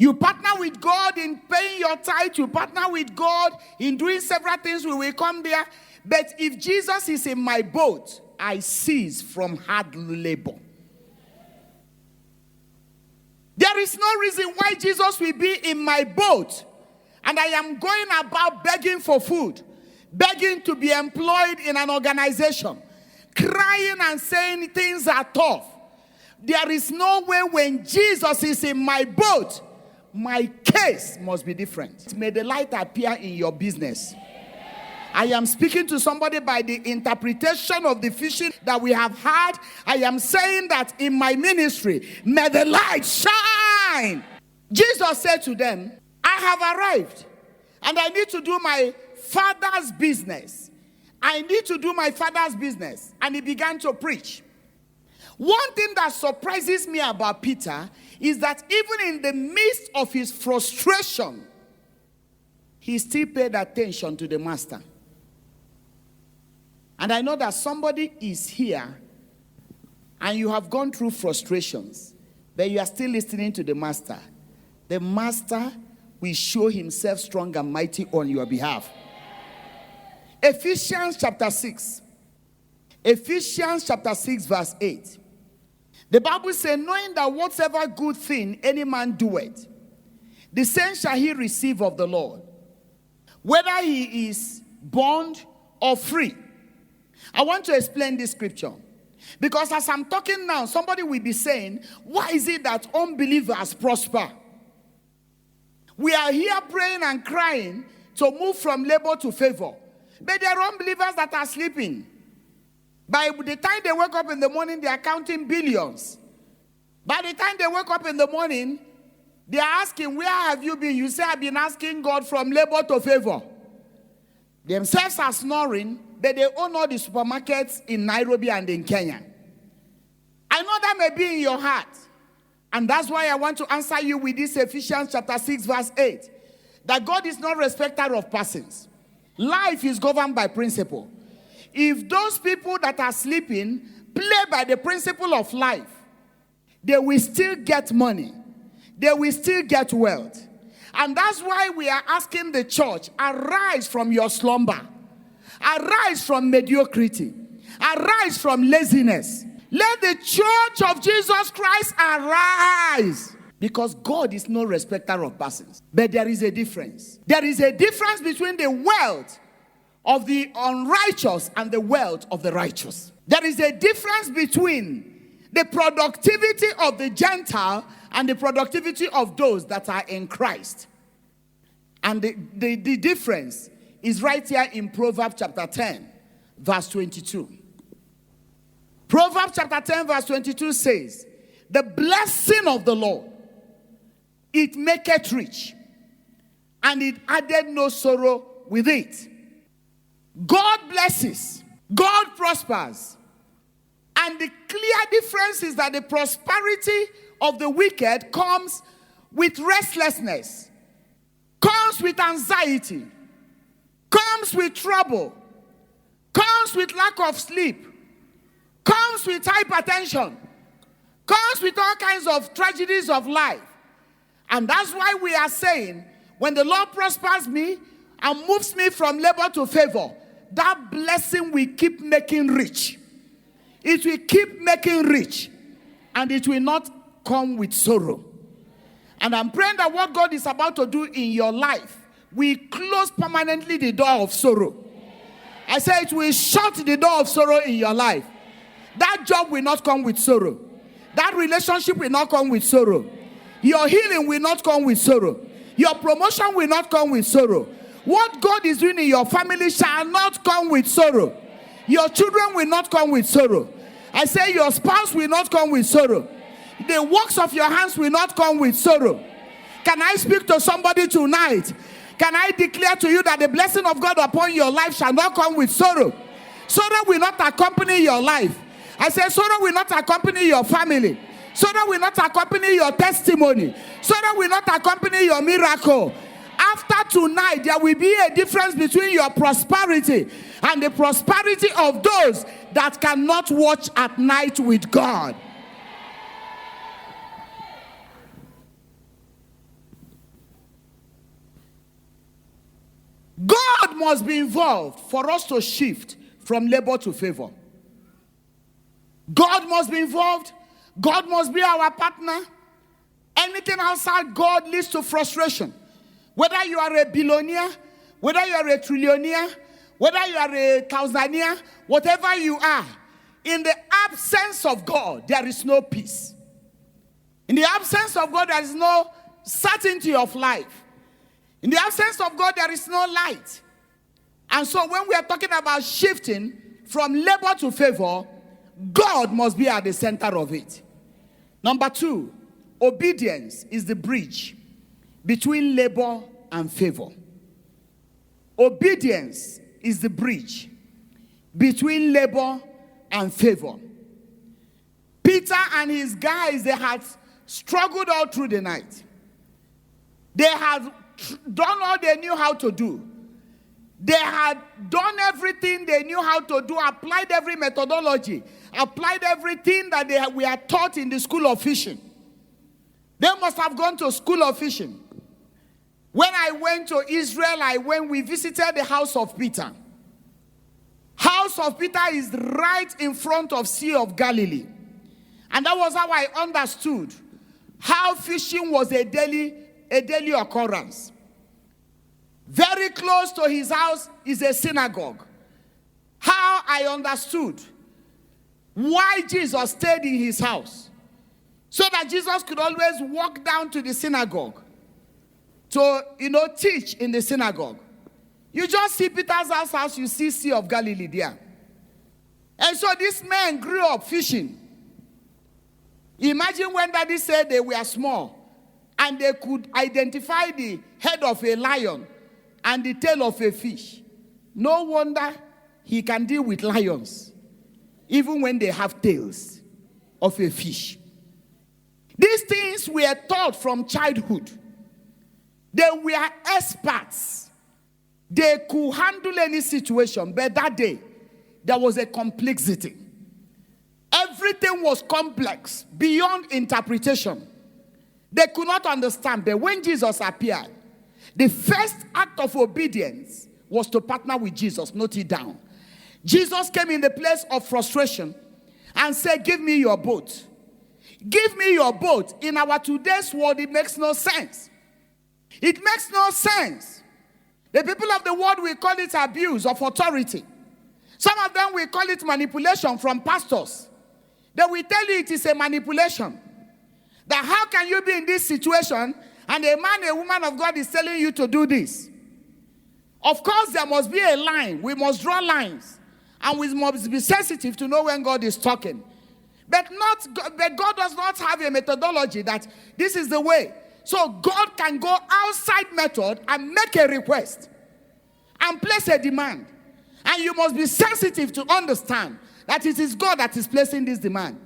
You partner with God in paying your tithe. You partner with God in doing several things. We will come there. But if Jesus is in my boat, I cease from hard labor. There is no reason why Jesus will be in my boat and I am going about begging for food, begging to be employed in an organization, crying and saying things are tough. There is no way when Jesus is in my boat, my case must be different. May the light appear in your business. I am speaking to somebody by the interpretation of the vision that we have had. I am saying that in my ministry, may the light shine. Jesus said to them, I have arrived and I need to do my Father's business. I need to do my Father's business. And he began to preach. One thing that surprises me about Peter is that even in the midst of his frustration, he still paid attention to the master. And I know that somebody is here and you have gone through frustrations, but you are still listening to the master. The master will show himself strong and mighty on your behalf. Ephesians chapter 6. Ephesians chapter 6 verse 8. The Bible says, knowing that whatsoever good thing any man doeth, the same shall he receive of the Lord, whether he is bond or free. I want to explain this scripture. Because as I'm talking now, somebody will be saying, why is it that unbelievers prosper? We are here praying and crying to move from labor to favor. But there are unbelievers that are sleeping. By the time they wake up in the morning, they are counting billions. By the time they wake up in the morning, they are asking, where have you been? You say, I've been asking God from labor to favor. Themselves are snoring, but they own all the supermarkets in Nairobi and in Kenya. I know that may be in your heart. And that's why I want to answer you with this Ephesians chapter 6 verse 8. That God is not respecter of persons. Life is governed by principle. If those people that are sleeping play by the principle of life, they will still get money. They will still get wealth. And that's why we are asking the church, arise from your slumber. Arise from mediocrity. Arise from laziness. Let the church of Jesus Christ arise. Because God is no respecter of persons. But there is a difference. There is a difference between the wealth of the unrighteous and the wealth of the righteous. There is a difference between the productivity of the Gentile and the productivity of those that are in Christ. And the difference is right here in Proverbs chapter 10, verse 22. Proverbs chapter 10, verse 22 says, the blessing of the Lord, it maketh rich, and it added no sorrow with it. God blesses, God prospers. And the clear difference is that the prosperity of the wicked comes with restlessness, comes with anxiety, comes with trouble, comes with lack of sleep, comes with hypertension, comes with all kinds of tragedies of life. And that's why we are saying, when the Lord prospers me and moves me from labor to favor, that blessing will keep making rich. It will keep making rich. And it will not come with sorrow. And I'm praying that what God is about to do in your life will close permanently the door of sorrow. I say it will shut the door of sorrow in your life. That job will not come with sorrow. That relationship will not come with sorrow. Your healing will not come with sorrow. Your promotion will not come with sorrow. What God is doing in your family shall not come with sorrow. Your children will not come with sorrow. I say your spouse will not come with sorrow. The works of your hands will not come with sorrow. Can I speak to somebody tonight? Can I declare to you that the blessing of God upon your life shall not come with sorrow? Sorrow will not accompany your life. I say sorrow will not accompany your family. Sorrow will not accompany your testimony. Sorrow will not accompany your miracle. After tonight, there will be a difference between your prosperity and the prosperity of those that cannot watch at night with God. God must be involved for us to shift from labor to favor. God must be involved. God must be our partner. Anything outside God leads to frustration. Whether you are a billionaire, whether you are a trillionaire, whether you are a thousandaire, whatever you are, in the absence of God, there is no peace. In the absence of God, there is no certainty of life. In the absence of God, there is no light. And so when we are talking about shifting from labor to favor, God must be at the center of it. Number 2, obedience is the bridge between labor and favor. Obedience is the bridge between labor and favor. Peter and his guys, they had struggled all through the night. They had done all they knew how to do. They had done everything they knew how to do, applied every methodology, applied everything that we are taught in the school of fishing. They must have gone to school of fishing. When I went to Israel, we visited the house of Peter. House of Peter is right in front of Sea of Galilee. And that was how I understood how fishing was a daily occurrence. Very close to his house is a synagogue. How I understood why Jesus stayed in his house. So that Jesus could always walk down to the synagogue to, teach in the synagogue. You just see Peter's house, you see Sea of Galilee there. And so this man grew up fishing. Imagine when daddy said they were small and they could identify the head of a lion and the tail of a fish. No wonder he can deal with lions, even when they have tails of a fish. These things were taught from childhood. They were experts. They could handle any situation, but that day, there was a complexity. Everything was complex, beyond interpretation. They could not understand, but when Jesus appeared, the first act of obedience was to partner with Jesus. Note it down. Jesus came in the place of frustration and said, give me your boat. Give me your boat. In our today's world, it makes no sense. It makes no sense. The people of the world will call it abuse of authority. Some of them will call it manipulation from pastors. They will tell you it is a manipulation. That how can you be in this situation and a man, a woman of God is telling you to do this? Of course, there must be a line. We must draw lines. And we must be sensitive to know when God is talking. But God does not have a methodology that this is the way. So God can go outside method and make a request and place a demand. And you must be sensitive to understand that it is God that is placing this demand.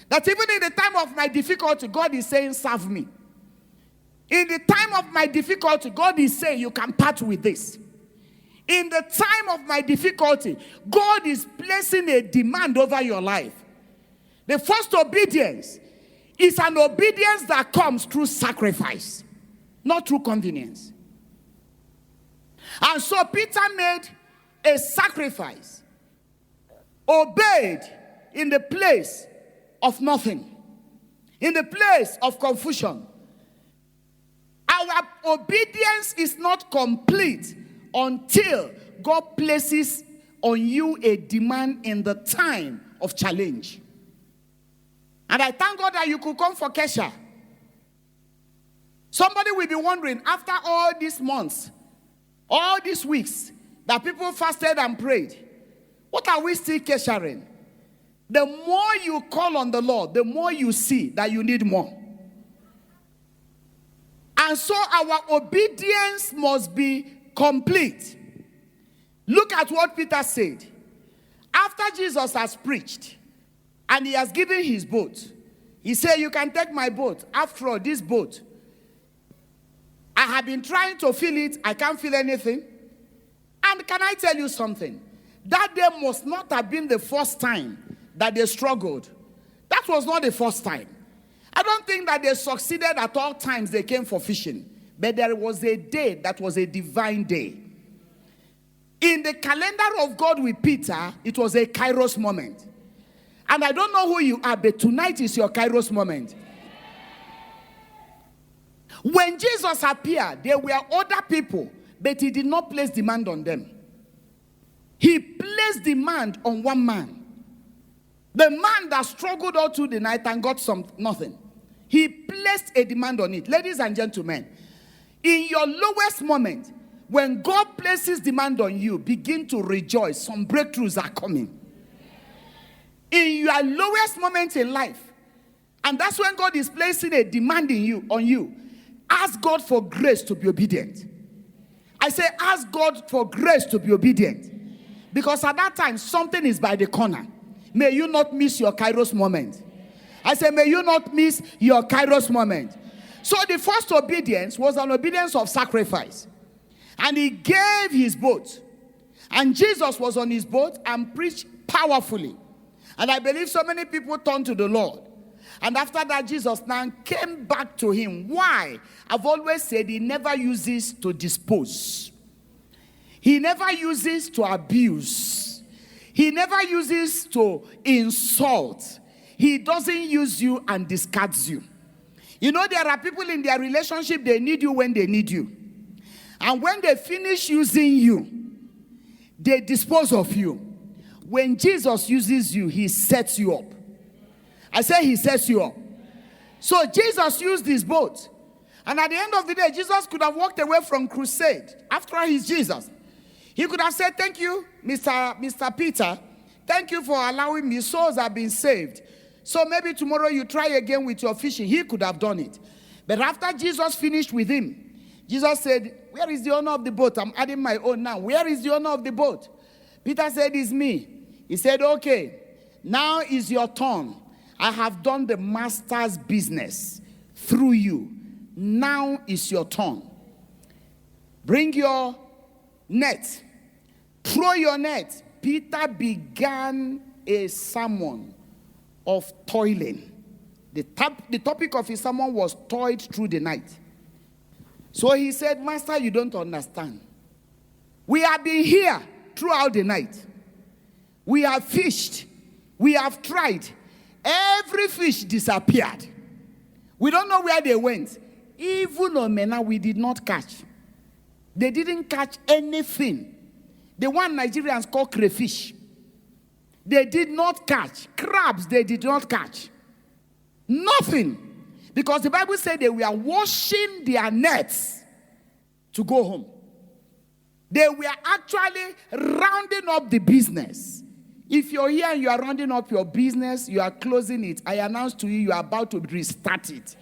That even in the time of my difficulty, God is saying, serve me. In the time of my difficulty, God is saying, you can part with this. In the time of my difficulty, God is placing a demand over your life. The first obedience is an obedience that comes through sacrifice, not through convenience. And so Peter made a sacrifice, obeyed in the place of nothing, in the place of confusion. Our obedience is not complete until God places on you a demand in the time of challenge. And I thank God that you could come for Kesha. Somebody will be wondering, after all these months, all these weeks, that people fasted and prayed, what are we still Kesharing? The more you call on the Lord, the more you see that you need more. And so our obedience must be complete. Look at what Peter said. After Jesus has preached, and he has given his boat, he said, you can take my boat. After all, this boat, I have been trying to fill it. I can't feel anything. And can I tell you something? That day must not have been the first time that they struggled. That was not the first time. I don't think that they succeeded at all times they came for fishing. But there was a day that was a divine day. In the calendar of God with Peter, it was a Kairos moment. And I don't know who you are, but tonight is your Kairos moment. When Jesus appeared, there were other people, but he did not place demand on them. He placed demand on one man. The man that struggled all through the night and got nothing. He placed a demand on it. Ladies and gentlemen, in your lowest moment, when God places demand on you, begin to rejoice. Some breakthroughs are coming. In your lowest moment in life, and that's when God is placing a demand on you, ask God for grace to be obedient. I say ask God for grace to be obedient. Because at that time, something is by the corner. May you not miss your Kairos moment. I say, may you not miss your Kairos moment. So the first obedience was an obedience of sacrifice. And he gave his boat. And Jesus was on his boat and preached powerfully. And I believe so many people turned to the Lord. And after that, Jesus now came back to him. Why? I've always said he never uses to dispose. He never uses to abuse. He never uses to insult. He doesn't use you and discards you. You know, there are people in their relationship, they need you when they need you. And when they finish using you, they dispose of you. When Jesus uses you, he sets you up. I say he sets you up. So Jesus used his boat. And at the end of the day, Jesus could have walked away from crusade. After all, he's Jesus. He could have said, thank you, Mr. Peter. Thank you for allowing me. Souls have been saved. So maybe tomorrow you try again with your fishing. He could have done it. But after Jesus finished with him, Jesus said, where is the owner of the boat? I'm adding my own now. Where is the owner of the boat? Peter said, it's me. He said, okay, now is your turn. I have done the master's business through you. Now is your turn. Bring your net. Throw your net. Peter began a sermon of toiling. The topic of his sermon was toiled through the night. So he said, Master, you don't understand. We have been here throughout the night. We have fished. We have tried. Every fish disappeared. We don't know where they went. Even omena we did not catch. They didn't catch anything. The one Nigerians call crayfish. They did not catch. Crabs, they did not catch. Nothing. Because the Bible said they were washing their nets to go home. They were actually rounding up the business. If you're here and you are rounding up your business, you are closing it, I announce to you, you are about to restart it.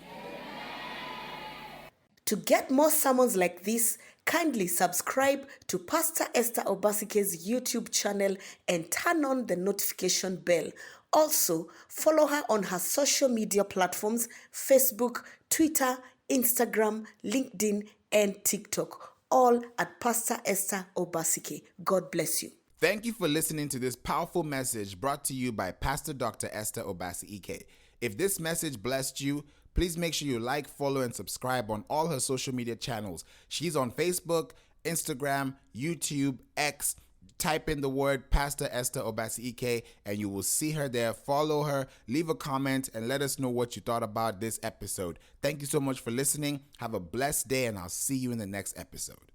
To get more sermons like this, kindly subscribe to Pastor Esther Obasi-Ike's YouTube channel and turn on the notification bell. Also, follow her on her social media platforms, Facebook, Twitter, Instagram, LinkedIn, and TikTok, all at Pastor Esther Obasi-Ike. God bless you. Thank you for listening to this powerful message brought to you by Pastor Dr. Esther Obasi-Ike. If this message blessed you, please make sure you like, follow, and subscribe on all her social media channels. She's on Facebook, Instagram, YouTube, X. Type in the word Pastor Esther Obasi-Ike and you will see her there. Follow her, leave a comment, and let us know what you thought about this episode. Thank you so much for listening. Have a blessed day, and I'll see you in the next episode.